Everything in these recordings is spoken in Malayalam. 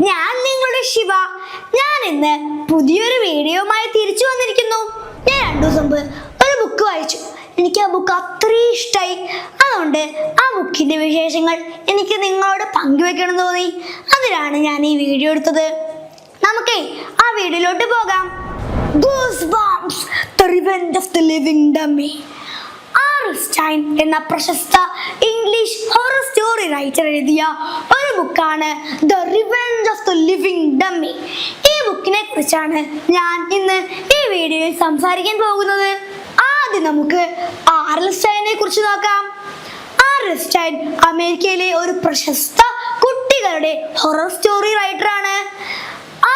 ഞാൻ നിങ്ങളുടെ ശിവ. ഞാൻ ഇന്ന് പുതിയൊരു വീഡിയോയുമായി തിരിച്ചു വന്നിരിക്കുന്നു. ഞാൻ 2 ദിവസം മുമ്പ് ഒരു ബുക്ക് വായിച്ചു. എനിക്ക് ആ ബുക്ക് അത്രയും ഇഷ്ടമായി. അതുകൊണ്ട് ആ ബുക്കിന്റെ വിശേഷങ്ങൾ എനിക്ക് നിങ്ങളോട് പങ്കുവെക്കണം തോന്നി. അതിനാണ് ഞാൻ ഈ വീഡിയോ എടുത്തത്. നമുക്കേ ആ വീഡിയോയിലോട്ട് പോകാം. Goosebumps, The Revenge of the Living Dummy. R Stine എന്ന പ്രശസ്ത ഇംഗ്ലീഷ് ഹൊറർ സ്റ്റോറി റൈറ്റർ എഴുതിയ ഒരു ബുക്കാണ് the revenge of the living dummy. ഈ ബുക്കിനെ കുറിച്ചാണ് ഞാൻ ഇന്ന് ഈ വീഡിയോയിൽ സംസാരിക്കാൻ പോകുന്നത്. ആദ്യം നമുക്ക് ആർ സ്റ്റൈനെ കുറിച്ച് നോക്കാം. ആർ സ്റ്റൈൻ അമേരിക്കയിലെ ഒരു പ്രശസ്ത കുട്ടികളുടെ ഹൊറർ സ്റ്റോറി റൈറ്ററാണ്.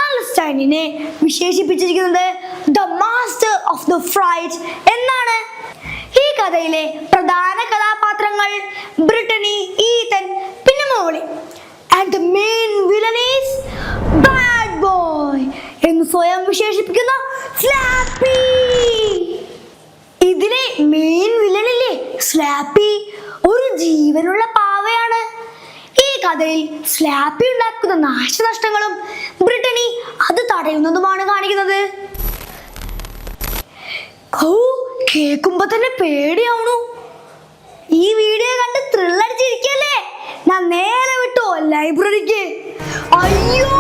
ആർ സ്റ്റൈനിനെ വിശേഷിപ്പിച്ചിരിക്കുന്നത് the master of the fright എന്നാണ്. ഈ കഥയിലെ പ്രധാന കഥാപാത്രങ്ങൾ ബ്രിട്ടനി, ഈതൻ, പിന്നെ Molly. And the main villain is bad boy എന്ന് സ്വയം വിശേഷിപ്പിക്കുന്ന സ്ലാപ്പി. ഇതിലെ മെയിൻ വില്ലനില്ലേ സ്ലാപ്പി, ഒരു ജീവനുള്ള പാവയാണ്. ഈ കഥയിൽ സ്ലാപ്പി ഉണ്ടാക്കുന്ന നാശനഷ്ടങ്ങളും ബ്രിട്ടനി അത് തടയുന്നതുമാണ് കാണിക്കുന്നത്. കേൾക്കുമ്പോ തന്നെ പേടിയാവണു. ഈ വീഡിയോ കണ്ട് ത്രില്ലടിച്ചിരിക്കല്ലേ, ഞാൻ നേരെ വിട്ടോ ലൈബ്രറിക്ക്. അയ്യോ